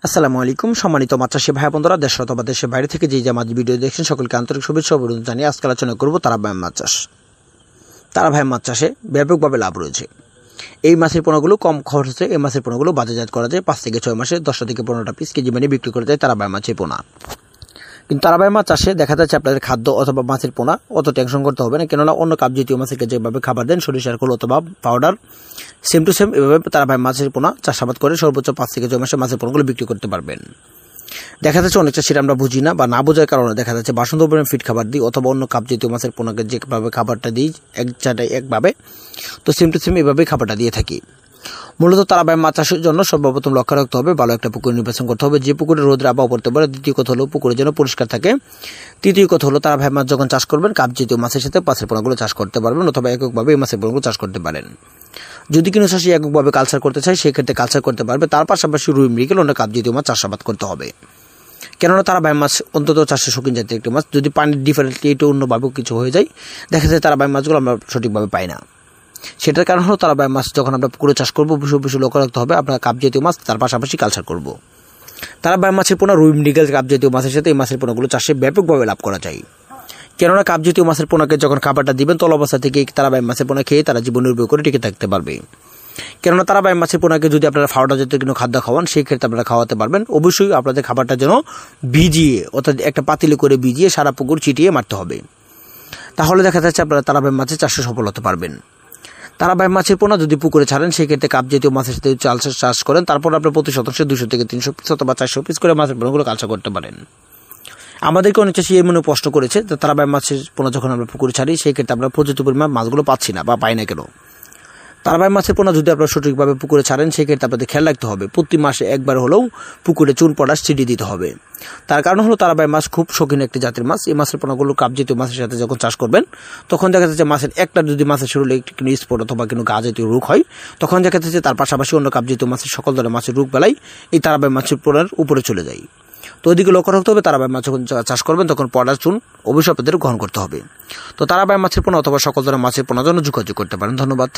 আসসালামু আলাইকুম সম্মানিত মাছ চাষী ভাই বন্ধুরা দেশ অথবা দেশের বাইরে থেকে যে মাছ ভিডিও দেখছেন সকলকে আন্তরিক শুভেচ্ছা ও অভিনন্দন জানিয়ে আজকে আলোচনা করব তারাবাইম মাছ চাষ। তারাবাইম মাছ চাষে ব্যাপকভাবে লাভ রয়েছে। এই মাছের পোনাগুলো কম খরচে এই মাছের পোনাগুলো বাজারজাত করা যায় 5 থেকে 6 মাসে 10টা থেকে 15টা পিস কেজি মানে বিক্রি করে যায় তারাবাইম মাছের পোনা। কিন্তু তারাবাইম মাছ চাষে দেখা যাচ্ছে আপনাদের খাদ্য অথবা মাছের পোনা অত টেনশন করতে হবে না, কেননা অন্য কাপ জাতীয় মাছকে যেভাবে খাবার দেন সরিষার খোল অথবা পাউডার সেম টু সেম এভাবে তারাবাইম মাছের পোনা চাষাবাদ করে সর্বোচ্চ 5 থেকে 6 মাসে মাছের পোনাগুলো বিক্রি করতে পারবেন। দেখা যাচ্ছে অনেক চাষিরা আমরা বুঝি না বা না বোঝার কারণে দেখা যাচ্ছে বাসন্তপুরের ফিট খাবার দিই অথবা অন্য কাপ জাতীয় মাছের পোনাকে যেভাবে খাবারটা দিই একভাবে, তো সেম টু সেম এভাবে খাবারটা দিয়ে থাকি। মূলত তারাবাইম মাছ চাষের জন্য সর্বপ্রথম লক্ষ্য রাখতে হবে ভালো একটা পুকুর নির্বাচন করতে হবে, যে পুকুরে রোদের আবহাওয়া পড়তে পারে। দ্বিতীয় কথা হলো পুকুরে যেন পরিষ্কার থাকে। তৃতীয় কথা হলো তারাবাইম মাছ যখন চাষ করবেন কাপ জাতীয় মাছের সাথে মাছের পোনাগুলো চাষ করতে পারবেন অথবা এককভাবে এই মাছের পোনাগুলো চাষ করতে পারেন। যদি কোনো চাষি এককভাবে কালচার করতে চায় সেক্ষেত্রে কালচার করতে পারবে, তার পাশাপাশি রুই মৃগেল অন্য কাপ জাতীয় মাছ চাষাবাদ করতে হবে। কেননা তারাবাইম মাছ অন্তত চাষে শৌখিন জাতীয় একটি মাছ, যদি পানির ডিফারেন্টলি এটা অন্যভাবে কিছু হয়ে যায় দেখা যায় তারাবাইম মাছগুলো আমরা সঠিকভাবে পাই না। সেটার কারণ হলো তারাবাইম মাছ যখন আমরা পুকুরে চাষ করবো বেশি লক্ষ্য রাখতে হবে আপনার কাপ জাতীয় মাছ, তার পাশাপাশি কালচার করবো। তারাবাইম মাছের পোনা রুই মৃগেল কাপ জাতীয় মাছের সাথে এই মাছের পোনাগুলো চাষে ব্যাপকভাবে লাভ করা যায়। কেননা কাপ জাতীয় মাছের পোনাকে যখন খাবারটা দিবেন তল অবস্থা থেকে তারাবাইম মাছের পোনা খেয়ে তারা জীবন নির্বাহ করে টিকে থাকতে পারবে। কেননা তারাবাইম মাছের পোনাকে যদি আপনারা ফাউডার জাতীয় কোনো খাদ্য খাওয়ান সেই ক্ষেত্রে আপনারা খাওয়াতে পারবেন। অবশ্যই আপনাদের খাবারটা যেন ভিজিয়ে অর্থাৎ একটা পাতিলে করে ভিজিয়ে সারা পুকুর ছিটিয়ে মারতে হবে, তাহলে দেখা যাচ্ছে আপনারা তারাবাইম মাছের চাষে সফল হতে পারবেন। তারাবাইম মাছের পোনা যদি পুকুরে ছাড়েন সেই ক্ষেত্রে কাপ জাতীয় মাছের সাথে চাষ করেন, তারপর আপনার প্রতি শতাংশে 200 থেকে 300 পিস অথবা 400 পিস করে মাছের পোনাগুলো কালচার করতে পারেন। আমাদেরকে অনেক চাষি এই মনে প্রশ্ন করেছে যে তারাবাইম মাছের পোনা যখন আমরা পুকুরে ছাড়ি সেই ক্ষেত্রে আমরা পর্যাপ্ত পরিমাণ মাছগুলো পাচ্ছি না বা পাই না কেন। তারাবাইম মাছের পোনা যদি আপনারা সঠিকভাবে পুকুরে ছাড়েন সেই ক্ষেত্রে আপনাদের খেয়াল রাখতে হবে প্রতি মাসে একবার হলেও পুকুরে চুন পটাশ ছিটিয়ে দিতে হবে। তার কারণ হলো তারাবাইম মাছ খুব শৌখিন একটি জাতের মাছ। এই মাছের পোনাগুলো কাপ জাতীয় মাছের সাথে যখন চাষ করবেন তখন দেখা যাচ্ছে মাছের একটা যদি মাছের শরীরে কোনো স্পট অথবা কোনো গা জাতীয় রোগ হয় তখন দেখা যাচ্ছে তার পাশাপাশি অন্য কাপ জাতীয় মাছের সকল ধরনের মাছের রোগ বেলায় এই তারাবাইম মাছের পোনার উপরে চলে যায়। তো ওইদিকে লক্ষ্য রাখতে হবে তারাবাইম মাছ যখন চাষ করবেন তখন পটাশ চুন অবশ্যই আপনাদের গ্রহণ করতে হবে। তো তারাবাইম মাছের পোনা অথবা সকল ধরনের মাছের পোনার জন্য যোগাযোগ করতে পারেন। ধন্যবাদ।